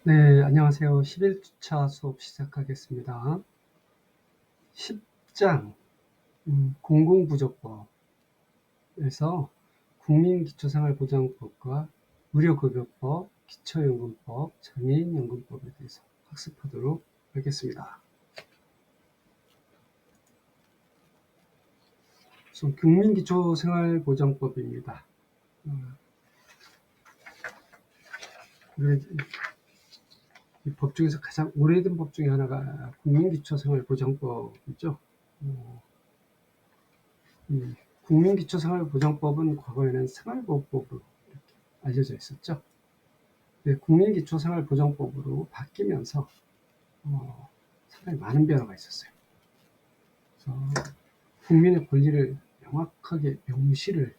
네, 안녕하세요. 11주차 수업 시작하겠습니다. 10장 공공부조법에서 국민기초생활보장법과 의료급여법, 기초연금법, 장애인연금법에 대해서 학습하도록 하겠습니다. 우선 국민기초생활보장법입니다. 이 법 중에서 가장 오래된 법 중에 하나가 국민기초생활보장법이죠. 국민기초생활보장법은 과거에는 생활보호법으로 이렇게 알려져 있었죠. 국민기초생활보장법으로 바뀌면서 상당히 많은 변화가 있었어요. 그래서 국민의 권리를 명확하게 명시를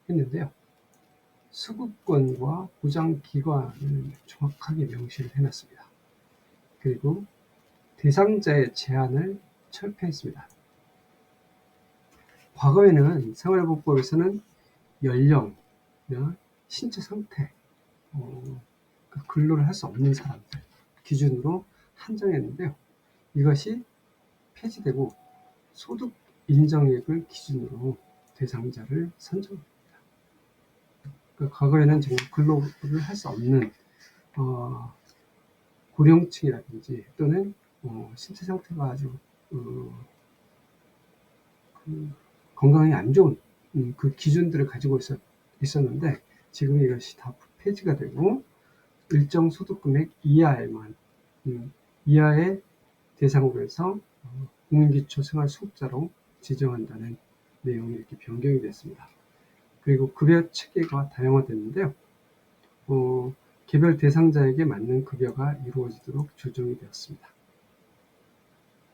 했는데요. 수급권과 보장기관을 정확하게 명시를 해놨습니다. 그리고 대상자의 제한을 철폐했습니다. 과거에는 생활보호법에서는 연령이나 신체 상태, 근로를 할 수 없는 사람들 기준으로 한정했는데요. 이것이 폐지되고 소득 인정액을 기준으로 대상자를 선정합니다. 그러니까 과거에는 지금 근로를 할 수 없는 고령층이라든지 또는 신체 상태가 아주 건강이 안 좋은 그 기준들을 가지고 있었는데 지금 이것이 다 폐지가 되고 일정 소득금액 이하에만 이하의 대상으로 해서 국민기초생활수급자로 지정한다는 내용이 이렇게 변경이 됐습니다. 그리고 급여 체계가 다양화됐는데요. 개별 대상자에게 맞는 급여가 이루어지도록 조정이 되었습니다.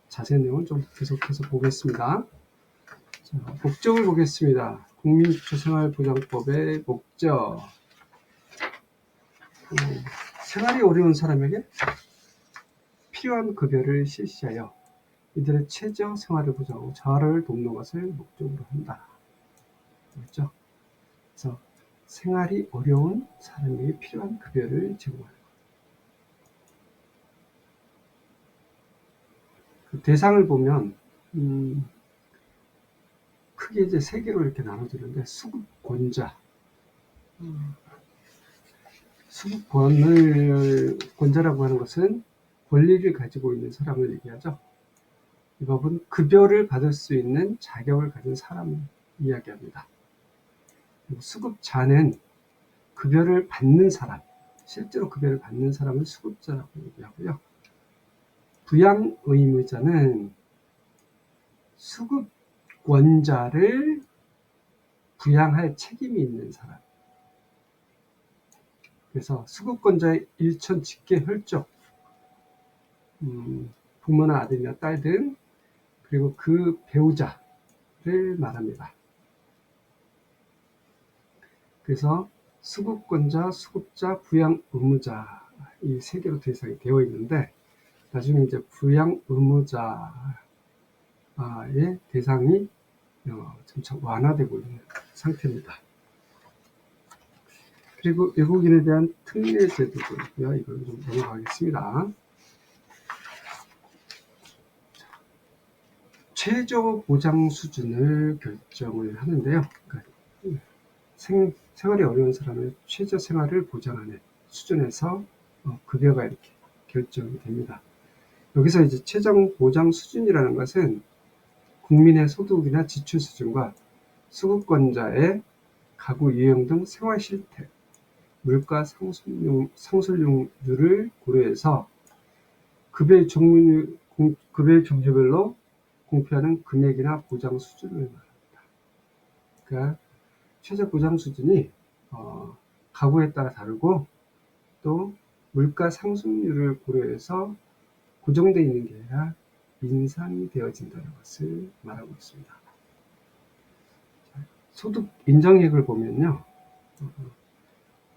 자세한 내용은 좀 계속해서 보겠습니다. 자, 목적을 보겠습니다. 국민기초생활보장법의 목적. 생활이 어려운 사람에게 필요한 급여를 실시하여 이들의 최저 생활을 보장하고 자활을 돕는 것을 목적으로 한다. 그렇죠? 그래서 생활이 어려운 사람에게 필요한 급여를 제공하는 것. 그 대상을 보면 크게 이제 세 개로 이렇게 나눠지는데 수급권자, 수급권자라고 하는 것은 권리를 가지고 있는 사람을 얘기하죠. 이 법은 급여를 받을 수 있는 자격을 가진 사람을 이야기합니다. 수급자는 급여를 받는 사람, 실제로 급여를 받는 사람을 수급자라고 얘기하고요. 부양의무자는 수급권자를 부양할 책임이 있는 사람. 그래서 수급권자의 일천 직계 혈족, 부모나 아들이나 딸 등 그리고 그 배우자를 말합니다. 그래서 수급권자, 수급자, 부양의무자 이 세 개로 대상이 되어 있는데 나중에 이제 부양의무자의 대상이 점차 완화되고 있는 상태입니다. 그리고 외국인에 대한 특례 제도도 있고요. 이걸 좀 넘어가겠습니다. 최저 보장 수준을 결정을 하는데요. 그러니까 생활이 어려운 사람의 최저 생활을 보장하는 수준에서 급여가 이렇게 결정이 됩니다. 여기서 이제 최저 보장 수준이라는 것은 국민의 소득이나 지출 수준과 수급권자의 가구 유형 등 생활 실태, 물가 상승률을 고려해서 급여의 종류별로 공표하는 금액이나 보장 수준을 말합니다. 그러니까 최저 보장 수준이 가구에 따라 다르고 또 물가 상승률을 고려해서 고정되어 있는 게 아니라 인상이 되어진다는 것을 말하고 있습니다. 소득 인정액을 보면요.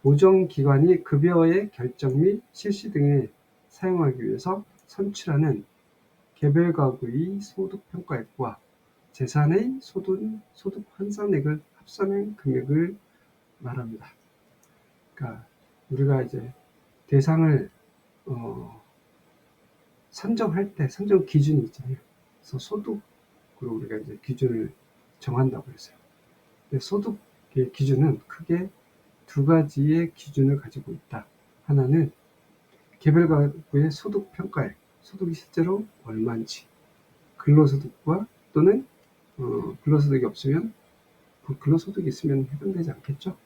보정기관이 급여의 결정 및 실시 등에 사용하기 위해서 선출하는 개별 가구의 소득평가액과 재산의 소득 환산액을 합산한 금액을 말합니다. 그러니까 우리가 이제 대상을 선정할 때 선정 기준이 있잖아요. 그래서 소득으로 우리가 이제 기준을 정한다고 했어요. 근데 소득의 기준은 크게 두 가지의 기준을 가지고 있다. 하나는 개별 가구의 소득 평가액, 소득이 실제로 얼마인지, 근로소득과 또는 근로소득이 없으면 근로소득이 있으면 해당되지 않겠죠.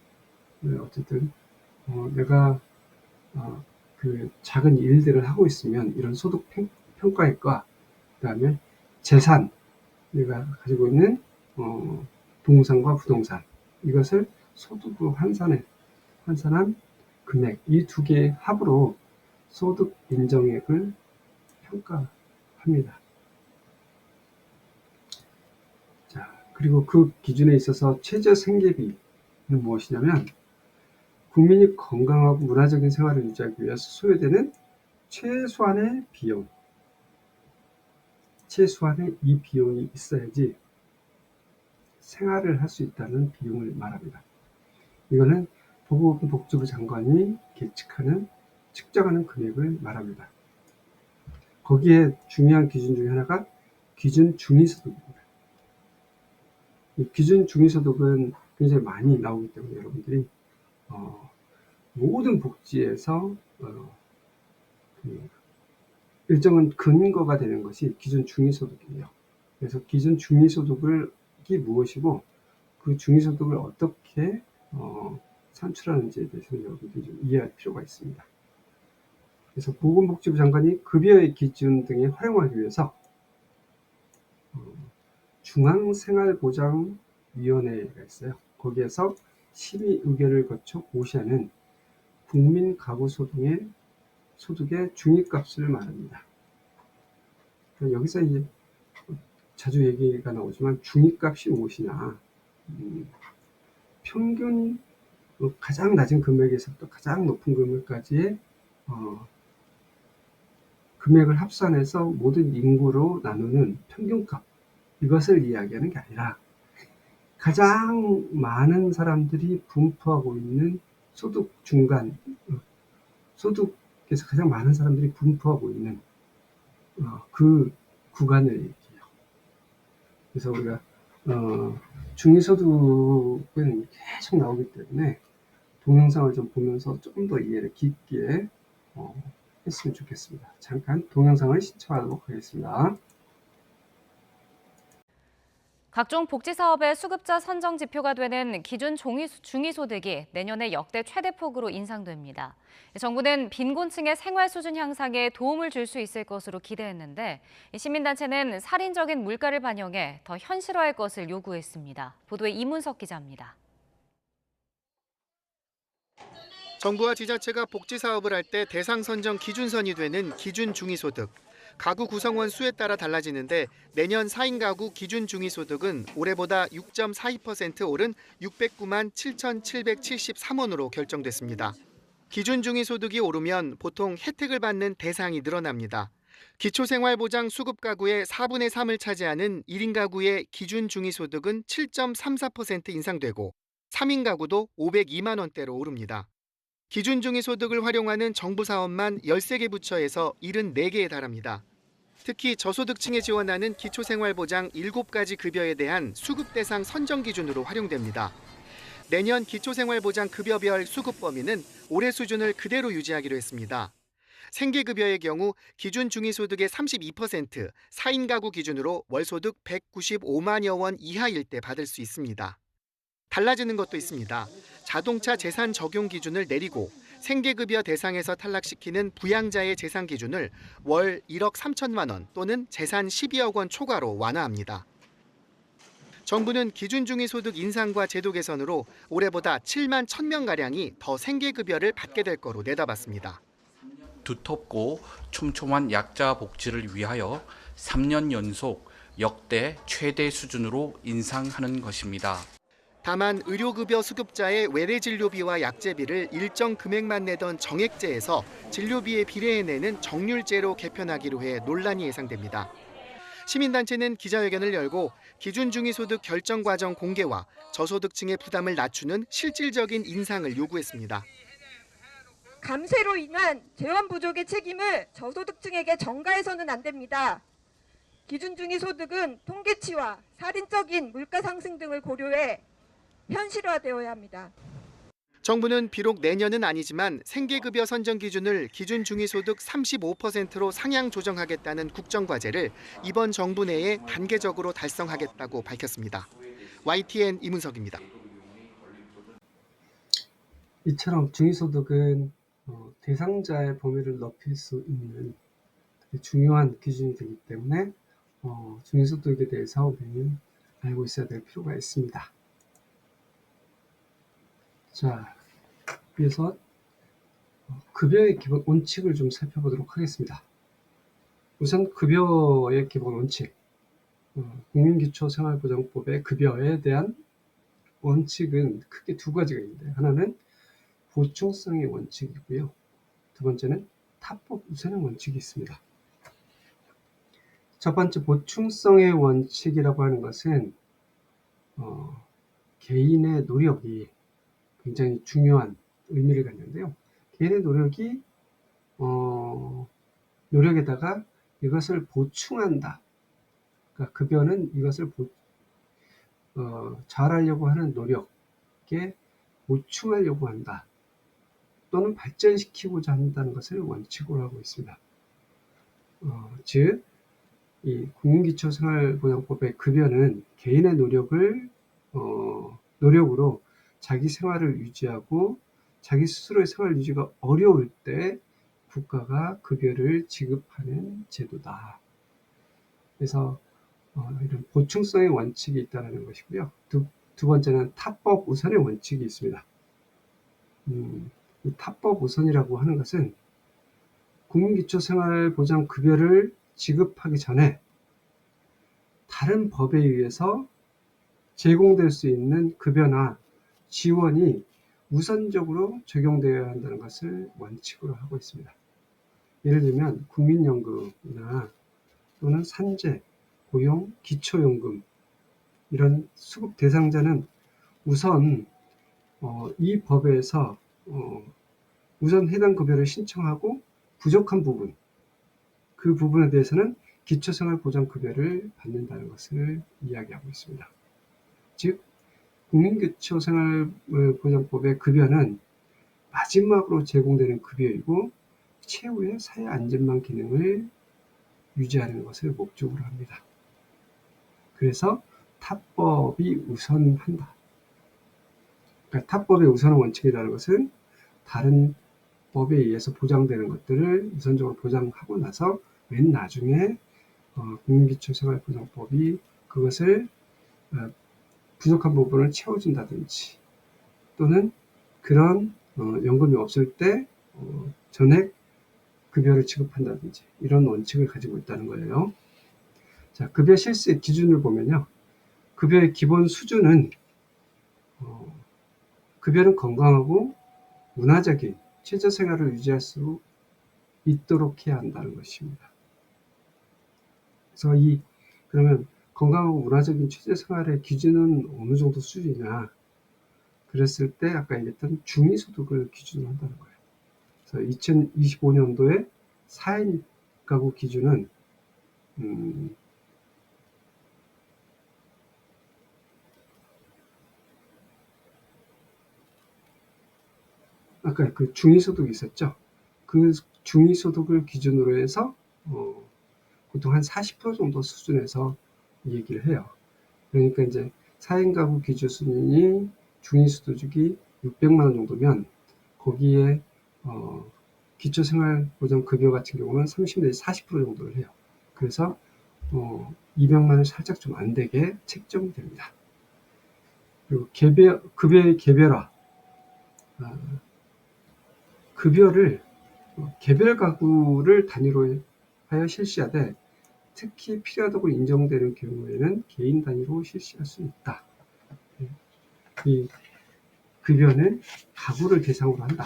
네, 어쨌든 내가 그 작은 일들을 하고 있으면 이런 소득 평가액과 그다음에 재산, 내가 가지고 있는 동산과 부동산, 이것을 소득으로 환산한 금액, 이 두 개의 합으로 소득 인정액을 평가합니다. 자, 그리고 그 기준에 있어서 최저 생계비는 무엇이냐면 국민이 건강하고 문화적인 생활을 유지하기 위해서 소요되는 최소한의 비용, 최소한의 이 비용이 있어야지 생활을 할 수 있다는 비용을 말합니다. 이거는 보건복지부 장관이 계측하는 측정하는 금액을 말합니다. 거기에 중요한 기준 중에 하나가 기준 중위소득입니다. 이 기준 중위소득은 굉장히 많이 나오기 때문에 여러분들이 모든 복지에서 일정한 근거가 되는 것이 기준 중위소득이에요. 그래서 기준 중위소득이 무엇이고 그 중위소득을 어떻게 산출하는지에 대해서 여러분들이 좀 이해할 필요가 있습니다. 그래서 보건복지부 장관이 급여의 기준 등에 활용하기 위해서 중앙생활보장위원회가 있어요. 거기에서 심의 의결을 거쳐 고시하는 국민 가구 소득의 중위값을 말합니다. 그러니까 여기서 이제 자주 얘기가 나오지만 중위값이 무엇이냐, 평균 가장 낮은 금액에서부터 가장 높은 금액까지의 금액을 합산해서 모든 인구로 나누는 평균값, 이것을 이야기하는 게 아니라 가장 많은 사람들이 분포하고 있는 소득에서 가장 많은 사람들이 분포하고 있는 그 구간을 얘기해요. 그래서 우리가 중위소득은 계속 나오기 때문에 동영상을 좀 보면서 조금 더 이해를 깊게 했으면 좋겠습니다. 잠깐 동영상을 시청하도록 하겠습니다. 각종 복지사업의 수급자 선정 지표가 되는 기준 중위소득이 내년에 역대 최대폭으로 인상됩니다. 정부는 빈곤층의 생활 수준 향상에 도움을 줄 수 있을 것으로 기대했는데 시민단체는 살인적인 물가를 반영해 더 현실화할 것을 요구했습니다. 보도에 이문석 기자입니다. 정부와 지자체가 복지사업을 할 때 대상 선정 기준선이 되는 기준 중위소득. 가구 구성원 수에 따라 달라지는데 내년 4인 가구 기준 중위소득은 올해보다 6.42% 오른 609만 7,773원으로 결정됐습니다. 기준 중위소득이 오르면 보통 혜택을 받는 대상이 늘어납니다. 기초생활보장 수급 가구의 4분의 3을 차지하는 1인 가구의 기준 중위소득은 7.34% 인상되고 3인 가구도 502만 원대로 오릅니다. 기준 중위소득을 활용하는 정부 사업만 13개 부처에서 74개에 달합니다. 특히 저소득층에 지원하는 기초생활보장 7가지 급여에 대한 수급 대상 선정 기준으로 활용됩니다. 내년 기초생활보장 급여별 수급 범위는 올해 수준을 그대로 유지하기로 했습니다. 생계급여의 경우 기준 중위소득의 32%, 4인 가구 기준으로 월소득 195만여 원 이하일 때 받을 수 있습니다. 달라지는 것도 있습니다. 자동차 재산 적용 기준을 내리고 생계급여 대상에서 탈락시키는 부양자의 재산 기준을 월 1억 3천만 원 또는 재산 12억 원 초과로 완화합니다. 정부는 기준 중위소득 인상과 제도 개선으로 올해보다 7만 1,000명가량이 더 생계급여를 받게 될 거로 내다봤습니다. 두텁고 촘촘한 약자 복지를 위하여 3년 연속 역대 최대 수준으로 인상하는 것입니다. 다만 의료급여 수급자의 외래진료비와 약제비를 일정 금액만 내던 정액제에서 진료비에 비례해 내는 정률제로 개편하기로 해 논란이 예상됩니다. 시민단체는 기자회견을 열고 기준 중위소득 결정 과정 공개와 저소득층의 부담을 낮추는 실질적인 인상을 요구했습니다. 감세로 인한 재원 부족의 책임을 저소득층에게 전가해서는 안 됩니다. 기준 중위소득은 통계치와 살인적인 물가 상승 등을 고려해 현실화되어야 합니다. 정부는 비록 내년은 아니지만 생계급여 선정 기준을 기준 중위소득 35%로 상향 조정하겠다는 국정과제를 이번 정부 내에 단계적으로 달성하겠다고 밝혔습니다. YTN 이문석입니다. 이처럼 중위소득은 대상자의 범위를 넓힐 수 있는 되게 중요한 기준이 되기 때문에 중위소득에 대해서 우리는 알고 있어야 될 필요가 있습니다. 자, 그래서 급여의 기본 원칙을 좀 살펴보도록 하겠습니다. 우선 급여의 기본 원칙, 국민기초생활보장법의 급여에 대한 원칙은 크게 두 가지가 있는데, 하나는 보충성의 원칙이고요. 두 번째는 타법 우선의 원칙이 있습니다. 첫 번째 보충성의 원칙이라고 하는 것은 개인의 노력이 굉장히 중요한 의미를 갖는데요. 개인의 노력에다가 이것을 보충한다. 그러니까 급여는 이것을 잘하려고 하는 노력에 보충하려고 한다. 또는 발전시키고자 한다는 것을 원칙으로 하고 있습니다. 즉, 이 국민기초생활보장법의 급여는 개인의 노력으로 자기 생활을 유지하고 자기 스스로의 생활 유지가 어려울 때 국가가 급여를 지급하는 제도다. 그래서 이런 보충성의 원칙이 있다는 것이고요. 두 번째는 타법 우선의 원칙이 있습니다. 이 타법 우선이라고 하는 것은 국민기초생활보장급여를 지급하기 전에 다른 법에 의해서 제공될 수 있는 급여나 지원이 우선적으로 적용되어야 한다는 것을 원칙으로 하고 있습니다. 예를 들면 국민연금이나 또는 산재, 고용, 기초연금 이런 수급 대상자는 우선 이 법에서 우선 해당 급여를 신청하고 부족한 부분, 그 부분에 대해서는 기초생활보장급여를 받는다는 것을 이야기하고 있습니다. 즉, 국민기초생활보장법의 급여는 마지막으로 제공되는 급여이고 최후의 사회 안전망 기능을 유지하는 것을 목적으로 합니다. 그래서 타법이 우선한다. 그러니까 타법의 우선 원칙이라는 것은 다른 법에 의해서 보장되는 것들을 우선적으로 보장하고 나서 맨 나중에 국민기초생활보장법이 그것을 부족한 부분을 채워준다든지 또는 그런 연금이 없을 때 전액 급여를 지급한다든지 이런 원칙을 가지고 있다는 거예요. 자, 급여 실시 기준을 보면요. 급여의 기본 수준은 급여는 건강하고 문화적인 최저생활을 유지할 수 있도록 해야 한다는 것입니다. 그래서 그러면 건강하고 문화적인 최저생활의 기준은 어느 정도 수준이냐? 그랬을 때 아까 얘기했던 중위소득을 기준으로 한다는 거예요. 그래서 2025년도에 4인 가구 기준은 아까 그 중위소득이 있었죠. 그 중위소득을 기준으로 해서 보통 한 40% 정도 수준에서 얘기를 해요. 그러니까 이제 4인 가구 기준이 중위소득이 600만 원 정도면 거기에 기초생활보장급여 같은 경우는 30 내지 40% 정도를 해요. 그래서 200만 원 살짝 좀 안 되게 책정이 됩니다. 그리고 급여의 개별화. 급여를 개별 가구를 단위로 하여 실시하되 특히 필요하다고 인정되는 경우에는 개인 단위로 실시할 수 있다. 이 급여는 가구를 대상으로 한다.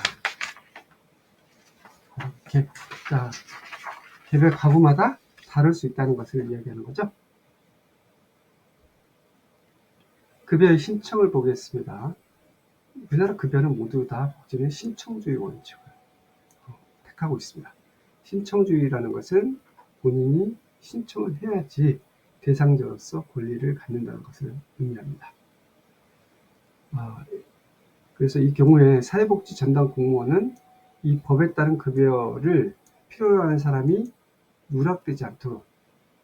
개별 가구마다 다를 수 있다는 것을 이야기하는 거죠. 급여의 신청을 보겠습니다. 우리나라 급여는 모두 다 복지는 신청주의 원칙을 택하고 있습니다. 신청주의라는 것은 본인이 신청을 해야지 대상자로서 권리를 갖는다는 것을 의미합니다. 그래서 이 경우에 사회복지 전담 공무원은 이 법에 따른 급여를 필요로 하는 사람이 누락되지 않도록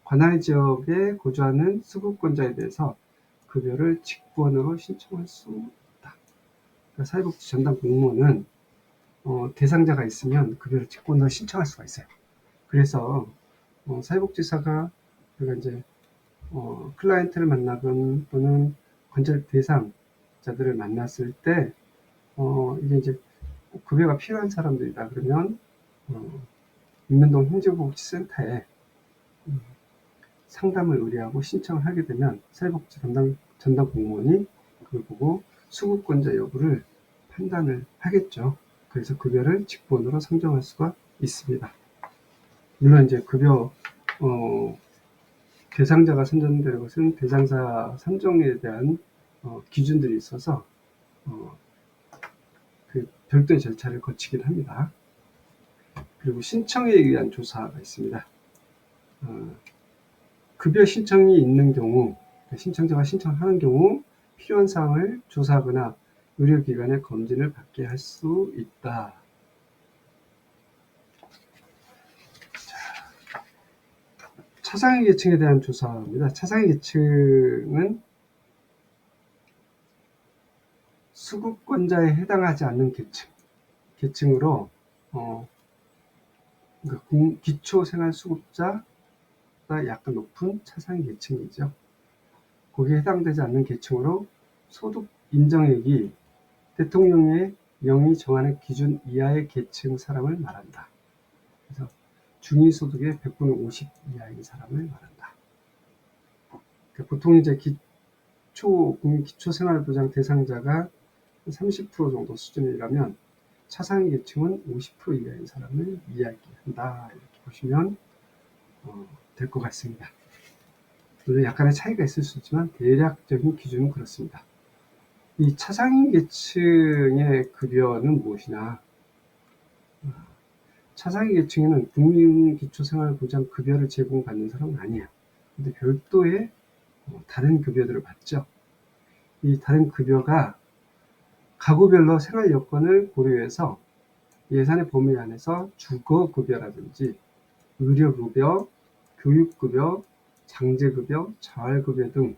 관할 지역에 거주하는 수급권자에 대해서 급여를 직권으로 신청할 수 있다. 그러니까 사회복지 전담 공무원은 대상자가 있으면 급여를 직권으로 신청할 수가 있어요. 그래서 사회복지사가 우리가 이제 클라이언트를 만나건 또는 관절 대상자들을 만났을 때 이게 이제 급여가 필요한 사람들이다 그러면 인민동 행정복지센터에 상담을 의뢰하고 신청을 하게 되면 사회복지 전담 공무원이 그걸 보고 수급권자 여부를 판단을 하겠죠. 그래서 급여를 직권으로 상정할 수가 있습니다. 물론 이제 급여 대상자가 선정되는 것은 대상자 선정에 대한 기준들이 있어서 그 별도의 절차를 거치긴 합니다. 그리고 신청에 의한 조사가 있습니다. 급여 신청이 있는 경우, 신청자가 신청하는 경우 필요한 사항을 조사하거나 의료기관의 검진을 받게 할 수 있다. 차상위 계층에 대한 조사입니다. 차상위 계층은 수급권자에 해당하지 않는 계층으로 그러니까 기초생활수급자가 약간 높은 차상위 계층이죠. 거기에 해당되지 않는 계층으로 소득 인정액이 대통령의 명의 정하는 기준 이하의 계층 사람을 말한다. 그래서 중위소득의 100분의 50 이하인 사람을 말한다. 그러니까 보통 이제 기초생활보장 대상자가 30% 정도 수준이라면 차상위 계층은 50% 이하인 사람을 이야기한다. 이렇게 보시면 될 것 같습니다. 물론 약간의 차이가 있을 수 있지만 대략적인 기준은 그렇습니다. 이 차상위 계층의 급여는 무엇이냐? 차상위 계층에는 국민기초생활보장 급여를 제공받는 사람은 아니에요. 근데 별도의 다른 급여들을 받죠. 이 다른 급여가 가구별로 생활 여건을 고려해서 예산의 범위 안에서 주거급여라든지 의료급여, 교육급여, 장제급여, 자활급여 등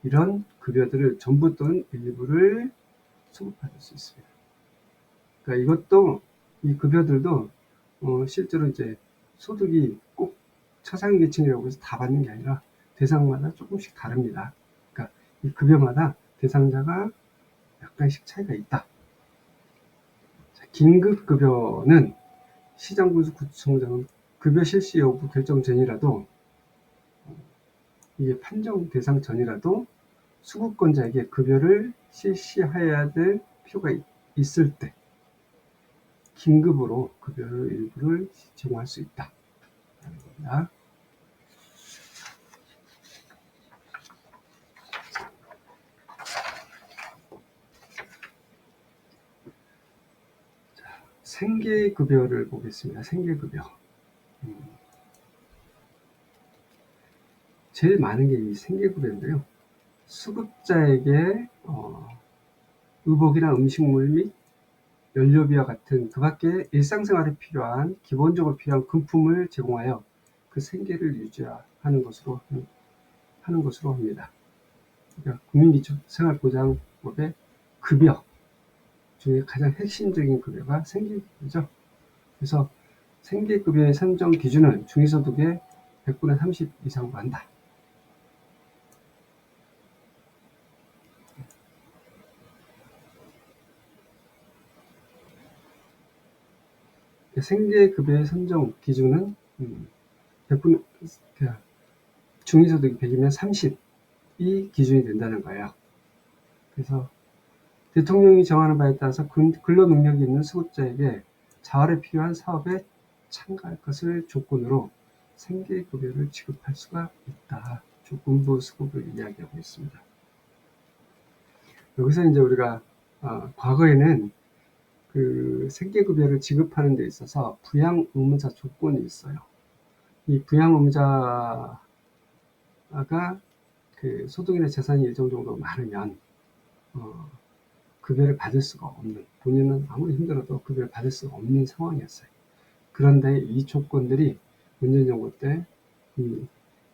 이런 급여들을 전부 또는 일부를 수급받을 수 있습니다. 그러니까 이것도 이 급여들도 실제로 이제 소득이 꼭 차상위 계층이라고 해서 다 받는 게 아니라 대상마다 조금씩 다릅니다. 그러니까 이 급여마다 대상자가 약간씩 차이가 있다. 긴급급여는 시장군수구청장은 급여 실시 여부 결정 전이라도 이게 판정 대상 전이라도 수급권자에게 급여를 실시해야 될 필요가 있을 때 긴급으로 급여를 일부를 제공할 수 있다. 라는 겁니다. 생계급여를 보겠습니다. 생계급여. 제일 많은 게 이 생계급여인데요. 수급자에게 의복이나 음식물 및 연료비와 같은 그 밖에 일상생활에 필요한 기본적으로 필요한 금품을 제공하여 그 생계를 유지하는 것으로 합니다. 그러니까 국민기초생활보장법의 급여 중에 가장 핵심적인 급여가 생계급여죠. 그래서 생계급여의 산정 기준은 중위소득의 100분의 30 이상으로 한다. 생계급여의 산정 기준은 100분, 중위소득이 100이면 30이 기준이 된다는 거예요. 그래서 대통령이 정하는 바에 따라서 근로능력이 있는 수급자에게 자활에 필요한 사업에 참가할 것을 조건으로 생계급여를 지급할 수가 있다. 조건부 수급을 이야기하고 있습니다. 여기서 이제 우리가 과거에는 그 생계급여를 지급하는 데 있어서 부양 의무자 조건이 있어요. 이 부양 의무자가 그 소득이나 재산이 일정 정도 많으면 급여를 받을 수가 없는, 본인은 아무리 힘들어도 급여를 받을 수가 없는 상황이었어요. 그런데 이 조건들이 문재인 정부 때 이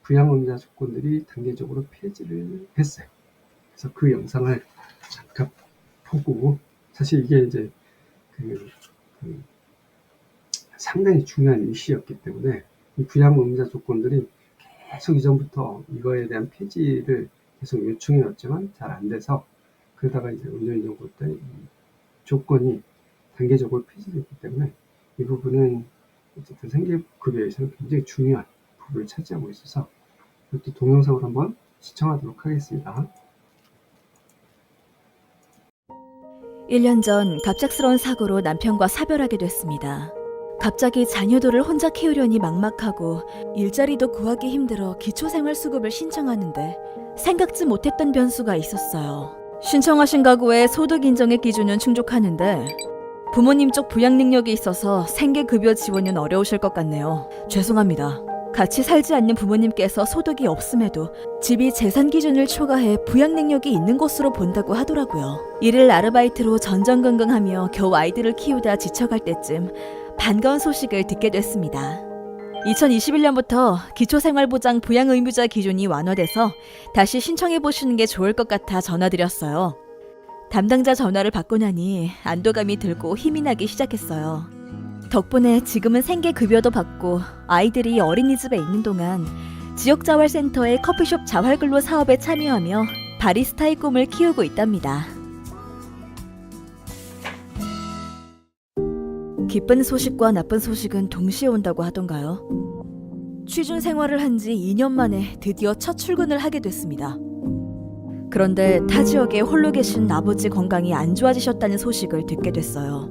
부양 의무자 조건들이 단계적으로 폐지를 했어요. 그래서 그 영상을 잠깐 보고, 사실 이게 이제 그 상당히 중요한 이슈였기 때문에 이 부양 의무자 조건들이 계속 이전부터 이거에 대한 폐지를 계속 요청해 왔지만 잘 안 돼서, 그러다가 이제 문재인 정부 때 이 조건이 단계적으로 폐지됐기 때문에 이 부분은 어쨌든 생계급여에서는 굉장히 중요한 부분을 차지하고 있어서 이것도 동영상으로 한번 시청하도록 하겠습니다. 1년 전 갑작스러운 사고로 남편과 사별하게 됐습니다. 갑자기 자녀들을 혼자 키우려니 막막하고 일자리도 구하기 힘들어 기초생활수급을 신청하는데 생각지 못했던 변수가 있었어요. 신청하신 가구의 소득 인정의 기준은 충족하는데 부모님 쪽 부양 능력이 있어서 생계급여 지원은 어려우실 것 같네요. 죄송합니다. 같이 살지 않는 부모님께서 소득이 없음에도 집이 재산 기준을 초과해 부양 능력이 있는 것으로 본다고 하더라고요. 이를 아르바이트로 전전긍긍하며 겨우 아이들을 키우다 지쳐갈 때쯤 반가운 소식을 듣게 됐습니다. 2021년부터 기초생활보장 부양 의무자 기준이 완화돼서 다시 신청해보시는 게 좋을 것 같아 전화드렸어요. 담당자 전화를 받고 나니 안도감이 들고 힘이 나기 시작했어요. 덕분에 지금은 생계급여도 받고 아이들이 어린이집에 있는 동안 지역자활센터의 커피숍 자활근로 사업에 참여하며 바리스타의 꿈을 키우고 있답니다. 기쁜 소식과 나쁜 소식은 동시에 온다고 하던가요? 취준 생활을 한 지 2년 만에 드디어 첫 출근을 하게 됐습니다. 그런데 타 지역에 홀로 계신 아버지 건강이 안 좋아지셨다는 소식을 듣게 됐어요.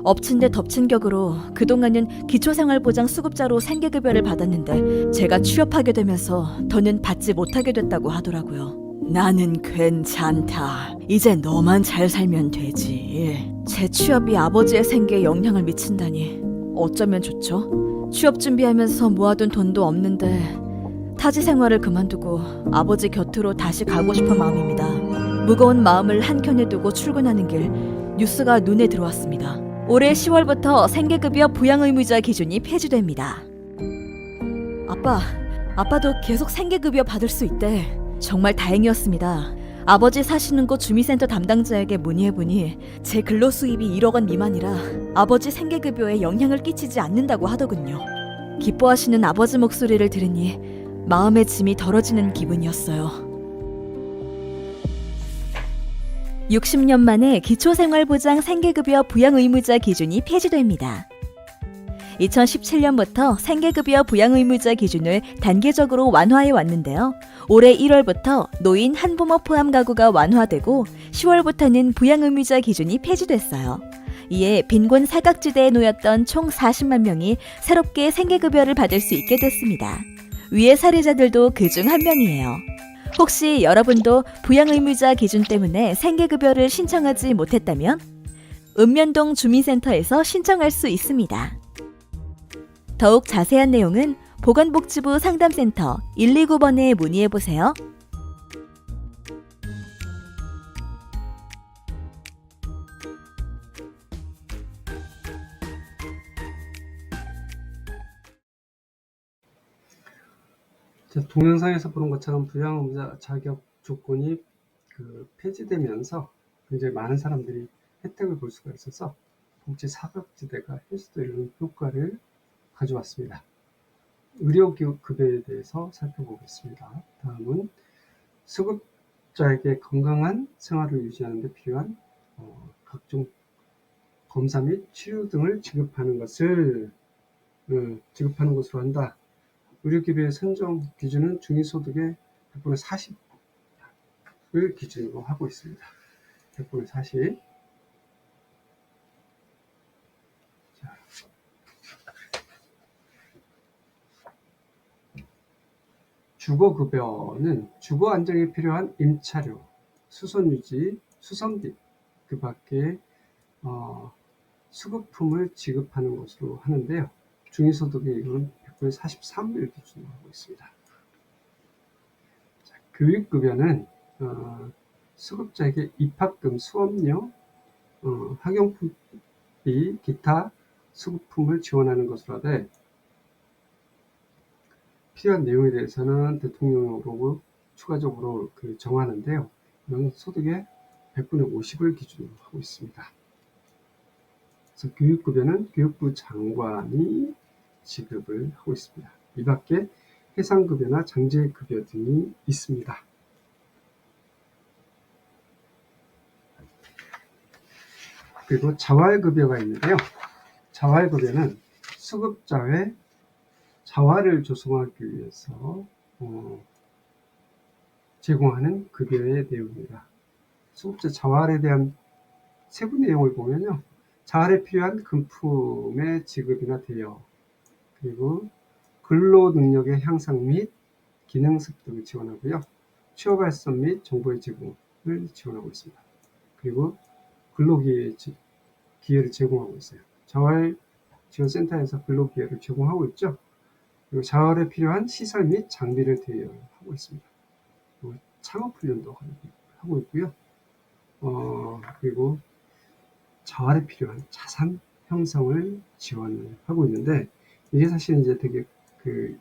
엎친 데 덮친 격으로 그동안은 기초생활보장 수급자로 생계급여를 받았는데 제가 취업하게 되면서 더는 받지 못하게 됐다고 하더라고요. 나는 괜찮다. 이제 너만 잘 살면 되지. 제 취업이 아버지의 생계에 영향을 미친다니 어쩌면 좋죠? 취업 준비하면서 모아둔 돈도 없는데 타지 생활을 그만두고 아버지 곁으로 다시 가고 싶은 마음입니다. 무거운 마음을 한켠에 두고 출근하는 길 뉴스가 눈에 들어왔습니다. 올해 10월부터 생계급여 부양의무자 기준이 폐지됩니다. 아빠도 계속 생계급여 받을 수 있대. 정말 다행이었습니다. 아버지 사시는 곳 주민센터 담당자에게 문의해보니 제 근로수입이 1억 원 미만이라 아버지 생계급여에 영향을 끼치지 않는다고 하더군요. 기뻐하시는 아버지 목소리를 들으니 마음의 짐이 덜어지는 기분이었어요. 60년 만에 기초생활보장 생계급여 부양의무자 기준이 폐지됩니다. 2017년부터 생계급여 부양의무자 기준을 단계적으로 완화해 왔는데요. 올해 1월부터 노인 한부모 포함 가구가 완화되고 10월부터는 부양의무자 기준이 폐지됐어요. 이에 빈곤 사각지대에 놓였던 총 40만 명이 새롭게 생계급여를 받을 수 있게 됐습니다. 위의 사례자들도 그중 한 명이에요. 혹시 여러분도 부양의무자 기준 때문에 생계급여를 신청하지 못했다면 읍면동 주민센터에서 신청할 수 있습니다. 더욱 자세한 내용은 보건복지부 상담센터 129번에 문의해보세요. 동영상에서 보는 것처럼 부양의무자 자격 조건이 폐지되면서 굉장히 많은 사람들이 혜택을 볼 수가 있어서 복지 사각지대가 해소되는 효과를 가져왔습니다. 의료급여에 대해서 살펴보겠습니다. 다음은 수급자에게 건강한 생활을 유지하는 데 필요한 각종 검사 및 치료 등을 지급하는 것으로 한다. 의료급여의 선정 기준은 중위소득의 100분의 40을 기준으로 하고 있습니다. 100분의 40. 주거급여는 주거 안정에 필요한 임차료, 수선유지, 수선비, 그 밖에 수급품을 지급하는 것으로 하는데요. 중위소득의 이거는 100분의 43을 기준으로 하고 있습니다. 자, 교육급여는 수급자에게 입학금, 수업료, 학용품비, 기타 수급품을 지원하는 것으로 하되 필요한 내용에 대해서는 대통령으로 추가적으로 정하는데요. 이건 소득의 100분의 50을 기준으로 하고 있습니다. 그래서 교육급여는 교육부 장관이 지급을 하고 있습니다. 이 밖에 해상급여나 장제급여 등이 있습니다. 그리고 자활급여가 있는데요. 자활급여는 수급자 외 자활을 조성하기 위해서 제공하는 급여의 내용입니다. 수급자 자활에 대한 세부 내용을 보면요. 자활에 필요한 금품의 지급이나 대여, 그리고 근로 능력의 향상 및 기능 습득을 지원하고요. 취업 활성 및 정보의 제공을 지원하고 있습니다. 그리고 근로기회를 제공하고 있어요. 자활지원센터에서 근로기회를 제공하고 있죠. 그리고 자활에 필요한 시설 및 장비를 대여하고 있습니다. 그리고 창업훈련도 하고 있고요. 그리고 자활에 필요한 자산 형성을 지원을 하고 있는데 이게 사실 이제 되게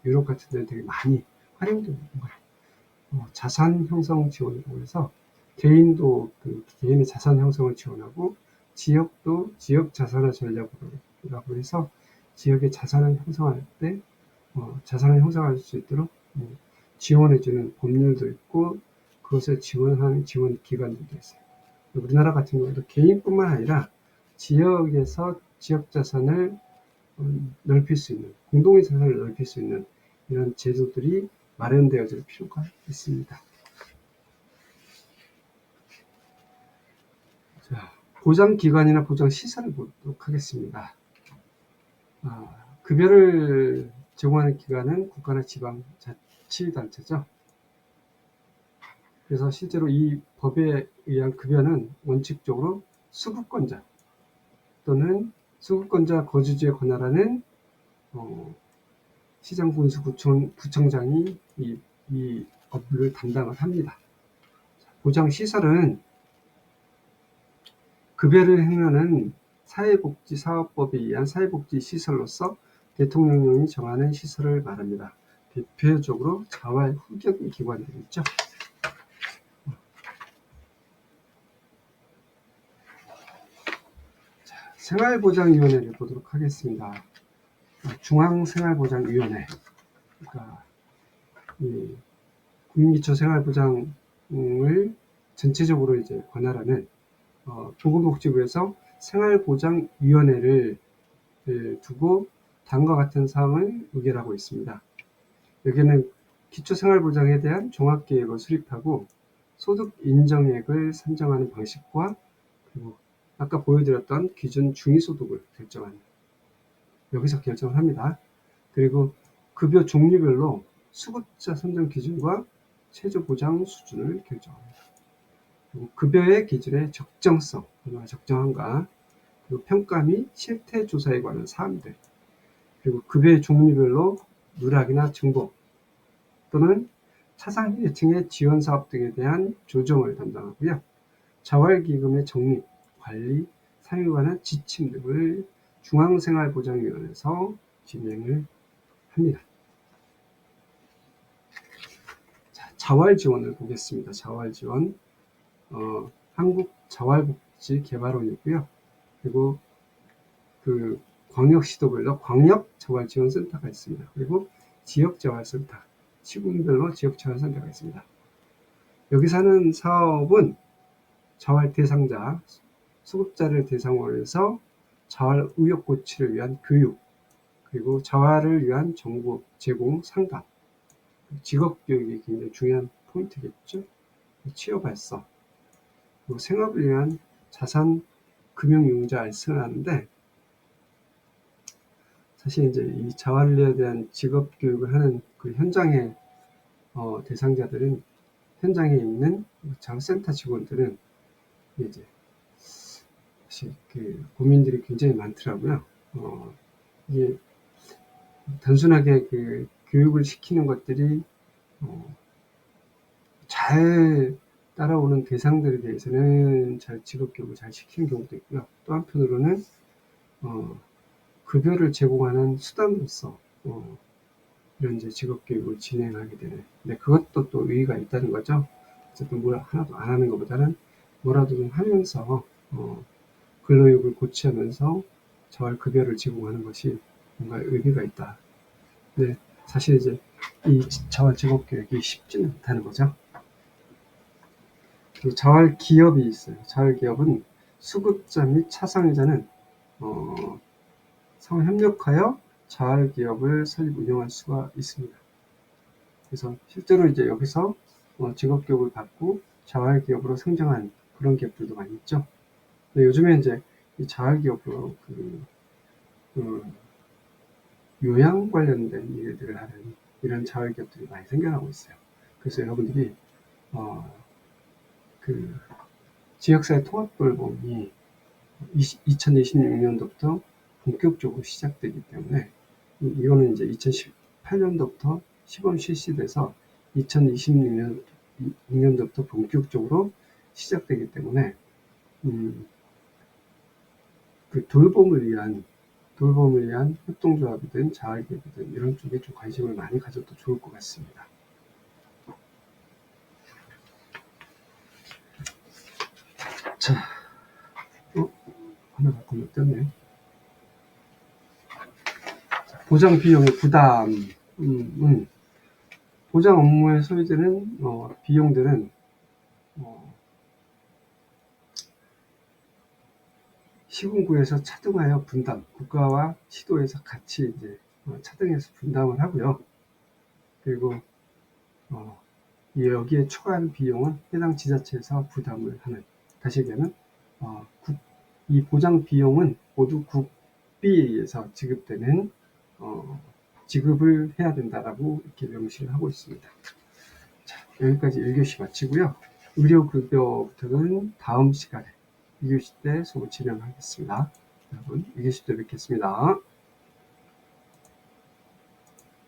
유럽 같은 데는 되게 많이 활용되는 거예요. 자산 형성 지원이라고 해서 개인도 개인의 자산 형성을 지원하고 지역도 지역 자산화 전략이라고 해서 지역의 자산을 형성할 때 자산을 형성할 수 있도록 지원해주는 법률도 있고 그것을 지원하는 지원 기관들도 있어요. 우리나라 같은 경우도 개인뿐만 아니라 지역에서 지역 자산을 넓힐 수 있는, 공동의 자산을 넓힐 수 있는 이런 제도들이 마련되어질 필요가 있습니다. 자, 보장기관이나 보장시설을 보도록 하겠습니다. 급여를 제공하는 기관은 국가나 지방자치단체죠. 그래서 실제로 이 법에 의한 급여는 원칙적으로 수급권자 또는 수급권자 거주지에 관할하는 시장군수구청장이 이 업무를 담당을 합니다. 보장시설은 급여를 행하는 사회복지사업법에 의한 사회복지시설로서 대통령령이 정하는 시설을 말합니다. 대표적으로 자활 후견 기관들이 있죠. 생활보장위원회를 보도록 하겠습니다. 중앙생활보장위원회, 그러니까 국민기초생활보장을 전체적으로 이제 관할하는 보건복지부에서 생활보장위원회를 두고 다음과 같은 사항을 의결하고 있습니다. 여기는 기초생활보장에 대한 종합계획을 수립하고 소득 인정액을 산정하는 방식과 그리고 아까 보여드렸던 기준 중위소득을 결정하는 여기서 결정을 합니다. 그리고 급여 종류별로 수급자 선정 기준과 최저보장 수준을 결정합니다. 그리고 급여의 기준의 적정성, 얼마나 적정한가, 그리고 평가 및 실태 조사에 관한 사항들, 그리고 급여의 종류별로 누락이나 증복 또는 차상계층의 지원사업 등에 대한 조정을 담당하고요. 자활기금의 적립, 관리, 사용에 관한 지침 등을 중앙생활보장위원회에서 진행을 합니다. 자, 자활지원을 보겠습니다. 자활지원, 한국자활복지개발원이고요. 그리고 광역시도별로 광역자활지원센터가 있습니다. 그리고 지역자활센터, 시군별로 지역자활센터가 있습니다. 여기서 하는 사업은 자활 대상자, 수급자를 대상으로 해서 자활 의욕 고취를 위한 교육, 그리고 자활을 위한 정보 제공, 상담, 직업교육이 굉장히 중요한 포인트겠죠. 취업 활성, 그리고 생업을 위한 자산 금융융자 알선을 하는데 사실 이제 이 자활에 대한 직업교육을 하는 그 현장의 대상자들은 현장에 있는 자활센터 직원들은 이제 사실 그 고민들이 굉장히 많더라고요. 이게 단순하게 그 교육을 시키는 것들이 잘 따라오는 대상들에 대해서는 잘 직업교육을 잘 시키는 경우도 있고요. 또 한편으로는 급여를 제공하는 수단으로서 이런 이제 직업교육을 진행하게 되는. 근데 그것도 또 의의가 있다는 거죠. 어쨌든 뭘 하나도 안 하는 것보다는 뭐라도 좀 하면서 근로욕을 고취하면서 자활급여를 제공하는 것이 뭔가 의미가 있다. 근데 사실 이제 이 자활직업교육이 쉽지는 않다는 거죠. 자활기업이 있어요. 자활기업은 수급자 및 차상위자는 상호협력하여 자활기업을 설립 운영할 수가 있습니다. 그래서 실제로 이제 여기서 직업교육을 받고 자활기업으로 성장한 그런 기업들도 많이 있죠. 근데 요즘에 이제 이 자활기업으로 요양 관련된 일들을 하는 이런 자활기업들이 많이 생겨나고 있어요. 그래서 여러분들이 그 지역사회 통합돌봄이 2026년도부터 본격적으로 시작되기 때문에 이거는 이제 2018년도부터 시범 실시돼서 2026년도부터 본격적으로 시작되기 때문에 그 돌봄을 위한 협동조합이든 자활기업이든 이런 쪽에 좀 관심을 많이 가져도 좋을 것 같습니다. 자, 하나가 건너뛰었네. 보장 비용의 부담은 보장 업무에 소요되는 비용들은 시군구에서 차등하여 분담, 국가와 시도에서 같이 이제 차등해서 분담을 하고요. 그리고 여기에 추가한 비용은 해당 지자체에서 부담을 하는. 다시 얘기하면 이 보장 비용은 모두 국비에 의해서 지급되는 지급을 해야 된다라고 이렇게 명시를 하고 있습니다. 자, 여기까지 1교시 마치고요. 의료급여부터는 다음 시간에 2교시 때 수업 진행하겠습니다. 여러분 2교시 때 뵙겠습니다.